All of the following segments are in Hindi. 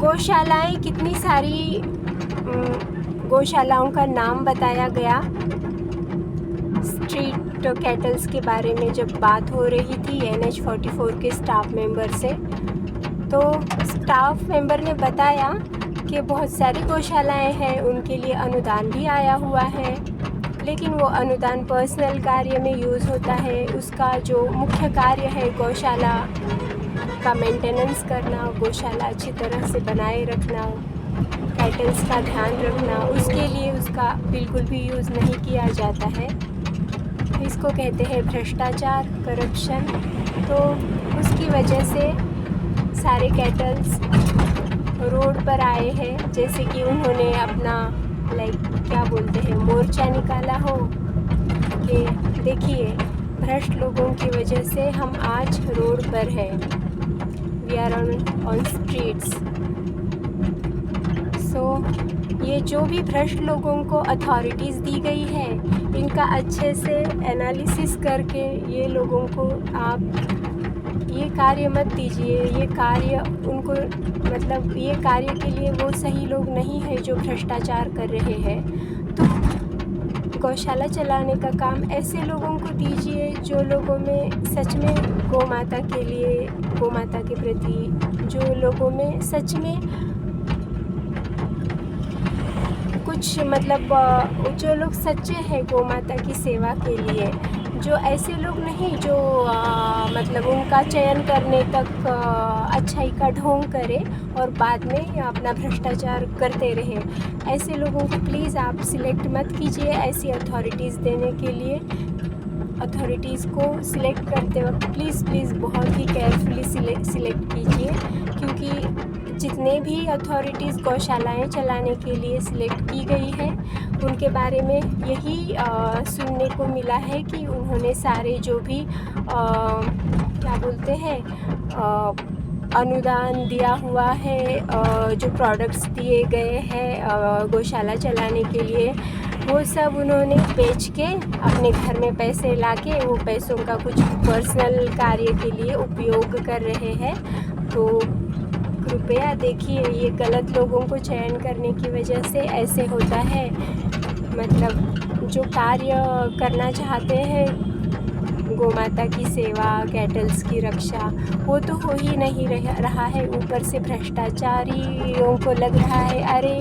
गौशालाएं कितनी सारी गौशालाओं का नाम बताया गया। स्ट्रीट कैटल्स के बारे में जब बात हो रही थी NH44 के स्टाफ मेंबर से, तो स्टाफ मेंबर ने बताया कि बहुत सारी गौशालाएं हैं, उनके लिए अनुदान भी आया हुआ है, लेकिन वो अनुदान पर्सनल कार्य में यूज़ होता है। उसका जो मुख्य कार्य है गौशाला का मेंटेनेंस करना, गौशाला अच्छी तरह से बनाए रखना, कैटल्स का ध्यान रखना, उसके लिए उसका बिल्कुल भी यूज़ नहीं किया जाता है। इसको कहते हैं भ्रष्टाचार, करप्शन। तो उसकी वजह से सारे कैटल्स रोड पर आए हैं, जैसे कि उन्होंने अपना क्या बोलते हैं, मोर्चा निकाला हो कि देखिए भ्रष्ट लोगों की वजह से हम आज रोड पर हैं, वी आर ऑन स्ट्रीट्स। सो ये जो भी भ्रष्ट लोगों को अथॉरिटीज़ दी गई है, इनका अच्छे से एनालिसिस करके ये लोगों को आप ये कार्य मत दीजिए, ये कार्य उनको मतलब ये कार्य के लिए वो सही लोग नहीं है जो भ्रष्टाचार कर रहे हैं। तो गौशाला चलाने का काम ऐसे लोगों को दीजिए जो लोगों में सच में गौ माता के लिए, गौ माता के प्रति, जो लोगों में सच में कुछ मतलब जो लोग सच्चे हैं गौ माता की सेवा के लिए, जो ऐसे लोग नहीं जो मतलब उनका चयन करने तक अच्छाई का ढोंग करे और बाद में अपना भ्रष्टाचार करते रहे। ऐसे लोगों को प्लीज़ आप सिलेक्ट मत कीजिए ऐसी अथॉरिटीज़ देने के लिए। अथॉरिटीज़ को सिलेक्ट करते वक्त प्लीज़ बहुत ही केयरफुली सिलेक्ट कीजिए, क्योंकि जितने भी अथॉरिटीज़ गौशालाएं चलाने के लिए सिलेक्ट की गई है, उनके बारे में यही सुनने को मिला है कि उन्होंने सारे जो भी क्या बोलते हैं अनुदान दिया हुआ है, जो प्रोडक्ट्स दिए गए हैं गौशाला चलाने के लिए, वो सब उन्होंने बेच के अपने घर में पैसे लाके वो पैसों का कुछ पर्सनल कार्य के लिए उपयोग कर रहे हैं। तो कृपया देखिए, ये गलत लोगों को चयन करने की वजह से ऐसे होता है। मतलब जो कार्य करना चाहते हैं गौ माता की सेवा, कैटल्स की रक्षा, वो तो हो ही नहीं रहा है। ऊपर से भ्रष्टाचारियों को लग रहा है अरे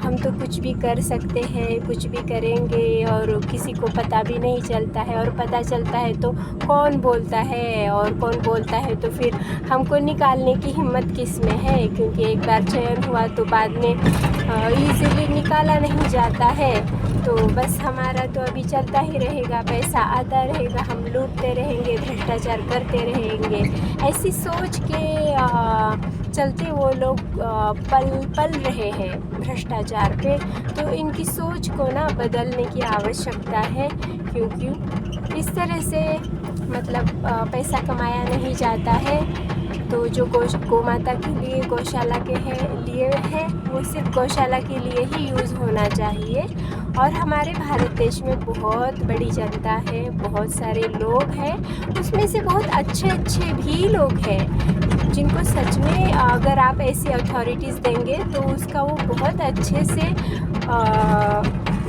हम तो कुछ भी कर सकते हैं, कुछ भी करेंगे, और किसी को पता भी नहीं चलता है, और पता चलता है तो कौन बोलता है, और कौन बोलता है तो फिर हमको निकालने की हिम्मत किस में है, क्योंकि एक बार चयन हुआ तो बाद में ईज़िली निकाला नहीं जाता है। तो बस हमारा तो अभी चलता ही रहेगा, पैसा आता रहेगा, हम लूटते रहेंगे, भ्रष्टाचार करते रहेंगे। ऐसी सोच के चलते वो लोग पल रहे हैं भ्रष्टाचार पे। तो इनकी सोच को ना बदलने की आवश्यकता है, क्योंकि इस तरह से मतलब पैसा कमाया नहीं जाता है। तो जो गौ माता के लिए गौशाला के लिए है, वो सिर्फ गौशाला के लिए ही यूज़ होना चाहिए। और हमारे भारत देश में बहुत बड़ी जनता है, बहुत सारे लोग हैं, उसमें से बहुत अच्छे भी लोग हैं जिनको सच में अगर आप ऐसी अथॉरिटीज़ देंगे तो उसका वो बहुत अच्छे से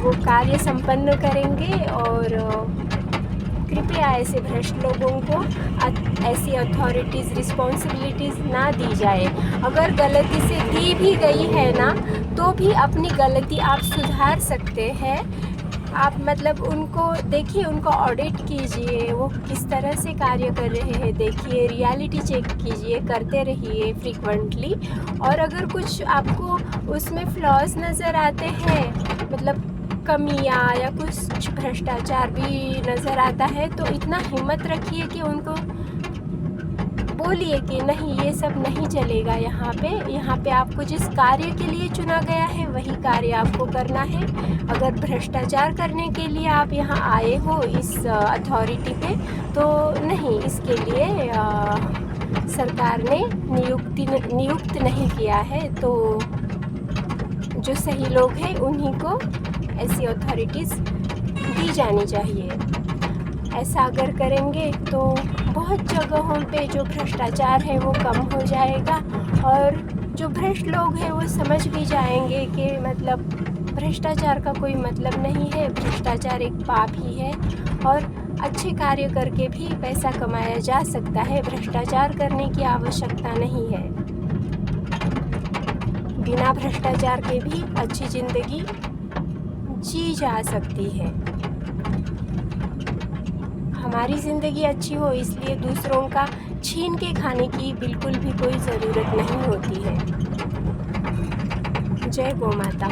वो कार्य संपन्न करेंगे। और कृपया ऐसे भ्रष्ट लोगों को ऐसी अथॉरिटीज़ रिस्पॉन्सिबिलिटीज़ ना दी जाए। अगर गलती से दी भी गई है ना, तो भी अपनी गलती आप सुधार सकते हैं। आप मतलब उनको देखिए, उनको ऑडिट कीजिए, वो किस तरह से कार्य कर रहे हैं देखिए, रियलिटी चेक कीजिए, करते रहिए फ्रीक्वेंटली। और अगर कुछ आपको उसमें फ्लॉज नज़र आते हैं, मतलब कमियां या कुछ भ्रष्टाचार भी नज़र आता है, तो इतना हिम्मत रखिए कि उनको बोलिए कि नहीं, ये सब नहीं चलेगा यहाँ पे आपको जिस कार्य के लिए चुना गया है वही कार्य आपको करना है। अगर भ्रष्टाचार करने के लिए आप यहाँ आए हो इस अथॉरिटी पे, तो नहीं, इसके लिए सरकार ने नियुक्त नहीं किया है। तो जो सही लोग हैं उन्हीं को ऐसी अथॉरिटीज़ दी जानी चाहिए। ऐसा अगर करेंगे तो बहुत जगहों पे जो भ्रष्टाचार है वो कम हो जाएगा, और जो भ्रष्ट लोग हैं वो समझ भी जाएंगे कि मतलब भ्रष्टाचार का कोई मतलब नहीं है, भ्रष्टाचार एक पाप ही है और अच्छे कार्य करके भी पैसा कमाया जा सकता है, भ्रष्टाचार करने की आवश्यकता नहीं है। बिना भ्रष्टाचार के भी अच्छी ज़िंदगी जी जा सकती है। हमारी ज़िंदगी अच्छी हो इसलिए दूसरों का छीन के खाने की बिल्कुल भी कोई ज़रूरत नहीं होती है। जय गौ माता।